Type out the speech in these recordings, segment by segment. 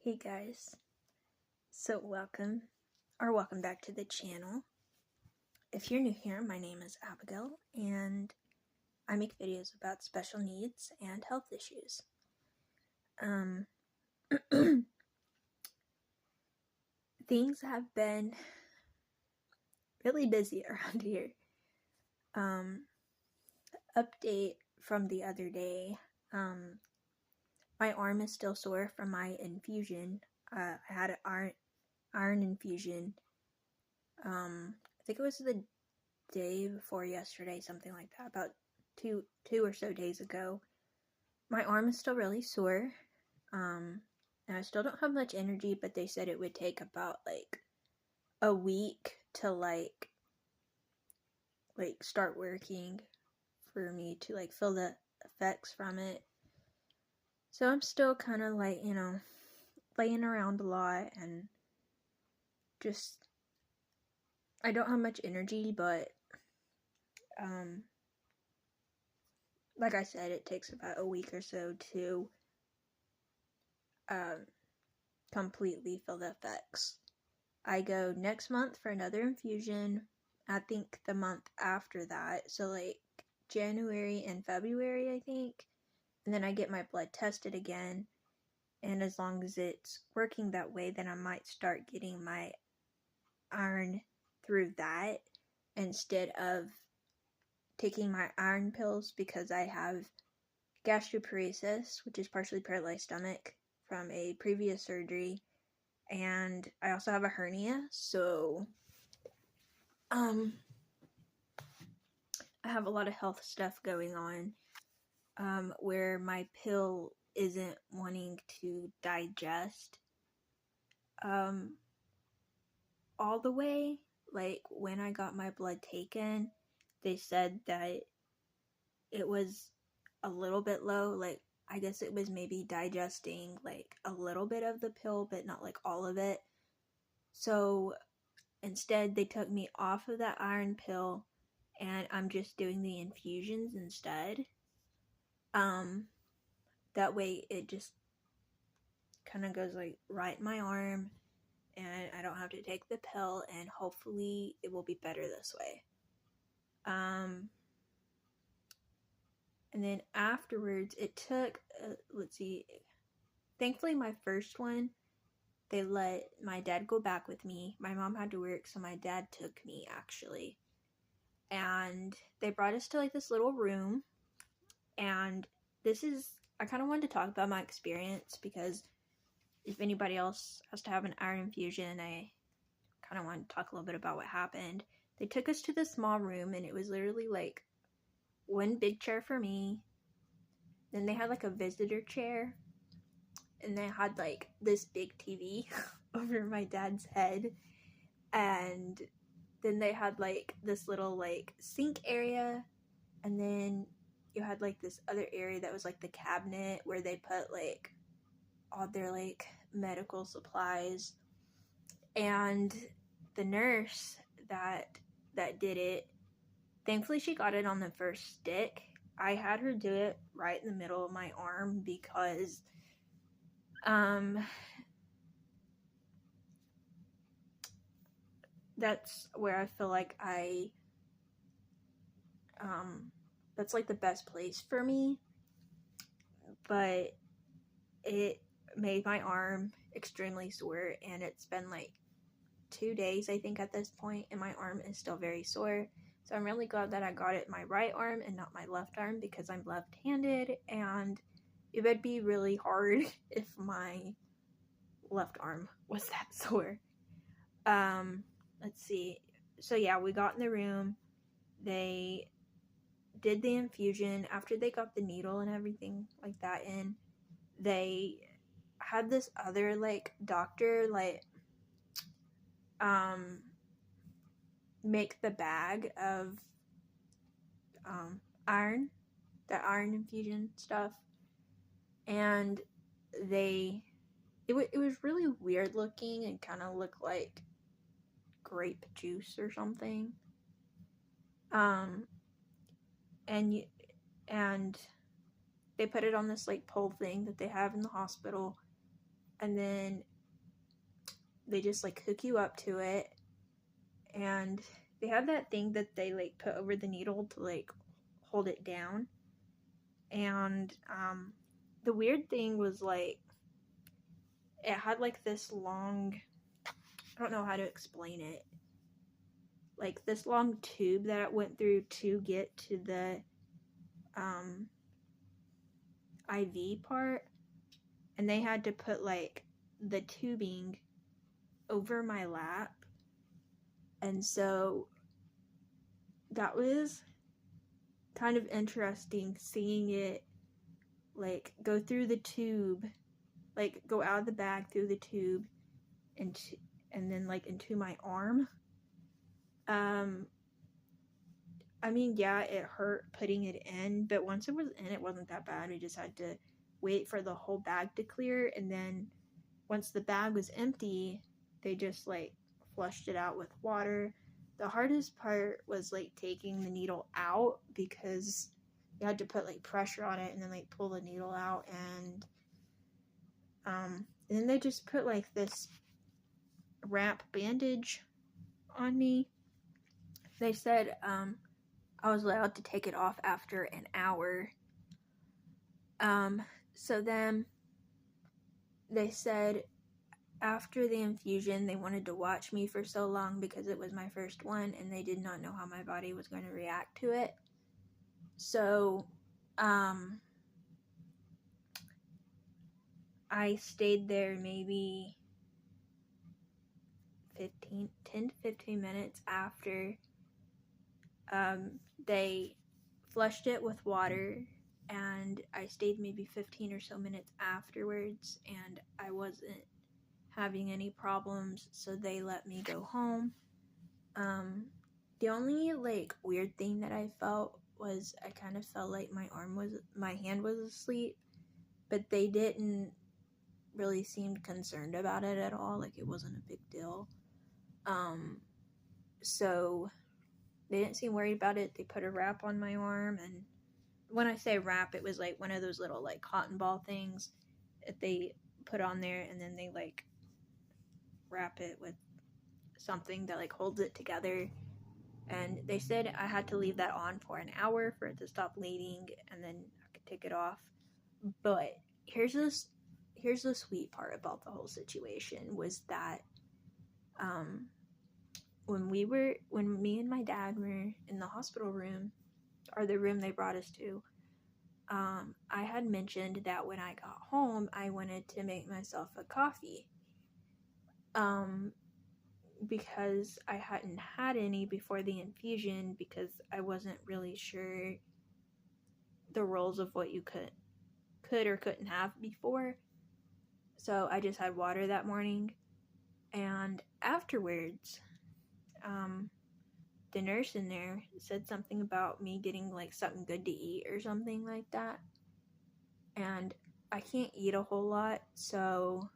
Hey guys, so welcome back to the channel. If you're new here, my name is Abigail and I make videos about special needs and health issues. Things have been really busy around here. Update from the other day, my arm is still sore from my infusion. I had an iron infusion. I think it was the day before yesterday, something like that, about two or so days ago. My arm is still really sore, and I still don't have much energy, but they said it would take about like a week to like start working for me to like feel the effects from it. So I'm still kind of like, laying around a lot and just, I don't have much energy, but like I said, it takes about a week or so to completely feel the effects. I go next month for another infusion. I think the month after that, so like January and February, I think. And then I get my blood tested again. And as long as it's working that way, then I might start getting my iron through that instead of taking my iron pills, because I have gastroparesis, which is partially paralyzed stomach from a previous surgery, and I also have a hernia, so I have a lot of health stuff going on, where my pill isn't wanting to digest all the way. Like when I got my blood taken, they said that it was a little bit low. Like I guess it was maybe digesting like a little bit of the pill, but not like all of it. So instead, they took me off of that iron pill, and I'm just doing the infusions instead. That way it just kind of goes like right in my arm, and I don't have to take the pill, and hopefully it will be better this way. And then afterwards, it took, let's see, thankfully my first one, they let my dad go back with me. My mom had to work, so my dad took me actually. And they brought us to like this little room. And this is, I kind of wanted to talk about my experience, because if anybody else has to have an iron infusion, I kind of want to talk a little bit about what happened. They took us to this small room, and it was literally like one big chair for me. Then they had like a visitor chair, and they had like this big TV over my dad's head. And then they had like this little like sink area, and then you had like this other area that was like the cabinet where they put like all their like medical supplies. And the nurse that did it, thankfully she got it on the first stick. I had her do it right in the middle of my arm, because that's where I feel like that's like the best place for me. But it made my arm extremely sore, and it's been like 2 days, I think, at this point, and my arm is still very sore. So I'm really glad that I got it my right arm and not my left arm, because I'm left-handed, and it would be really hard if my left arm was that sore. Let's see. So yeah, we got in the room. They did the infusion. After they got the needle and everything like that in, they had this other like doctor like make the bag of iron, the iron infusion stuff, and it was really weird looking and kind of looked like grape juice or something. And they put it on this like pole thing that they have in the hospital, and then they just like hook you up to it, and they have that thing that they like put over the needle to like hold it down. And the weird thing was like it had like this long, I don't know how to explain it, like this long tube that it went through to get to the IV part, and they had to put like the tubing over my lap. And so that was kind of interesting seeing it like go through the tube, like go out of the bag through the tube and then like into my arm. I mean, yeah, it hurt putting it in, but once it was in, it wasn't that bad. We just had to wait for the whole bag to clear, and then once the bag was empty, they just like flushed it out with water. The hardest part was like taking the needle out, because you had to put like pressure on it and then like pull the needle out, and then they just put like this wrap bandage on me. They said I was allowed to take it off after an hour. So then they said after the infusion, they wanted to watch me for so long because it was my first one and they did not know how my body was going to react to it. So, I stayed there maybe 10 to 15 minutes after they flushed it with water, and I stayed maybe 15 or so minutes afterwards, and I wasn't having any problems, so they let me go home. The only like weird thing that I felt was I kind of felt like my hand was asleep, but they didn't really seem concerned about it at all. Like it wasn't a big deal. So they didn't seem worried about it. They put a wrap on my arm, and when I say wrap, it was like one of those little like cotton ball things that they put on there, and then they like wrap it with something that like holds it together. And they said I had to leave that on for an hour for it to stop bleeding, and then I could take it off. But here's the sweet part about the whole situation was that when me and my dad were in the hospital room, or the room they brought us to, I had mentioned that when I got home, I wanted to make myself a coffee. Because I hadn't had any before the infusion, because I wasn't really sure the rules of what you could or couldn't have before. So I just had water that morning. And afterwards, the nurse in there said something about me getting like something good to eat or something like that. And I can't eat a whole lot, so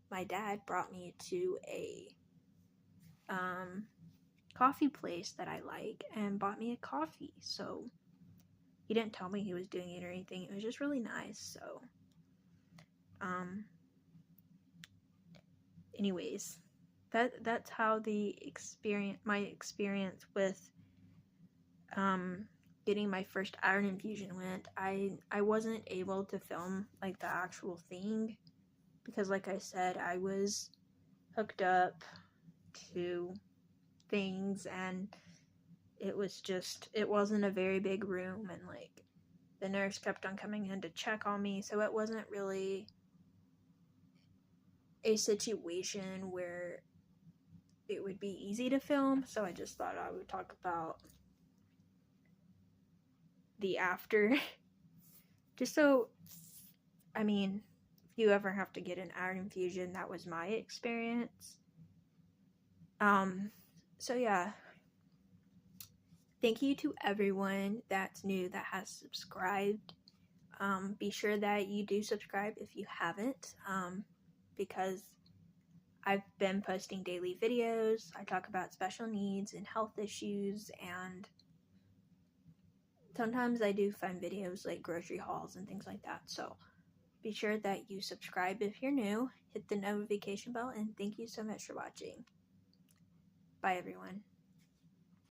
my dad brought me to a coffee place that I like and bought me a coffee. So he didn't tell me he was doing it or anything. It was just really nice. So anyways, that's how my experience with getting my first iron infusion went. I wasn't able to film like the actual thing because, like I said, I was hooked up to things, and it wasn't a very big room, and like the nurse kept on coming in to check on me, so it wasn't really a situation where it would be easy to film. So I just thought I would talk about the after. Just so, I mean, if you ever have to get an iron infusion, that was my experience. So yeah, thank you to everyone that's new that has subscribed. Be sure that you do subscribe if you haven't, because I've been posting daily videos. I talk about special needs and health issues, and sometimes I do fun videos like grocery hauls and things like that. So Be sure that you subscribe if you're new, hit the notification bell, and thank you so much for watching. Bye, everyone.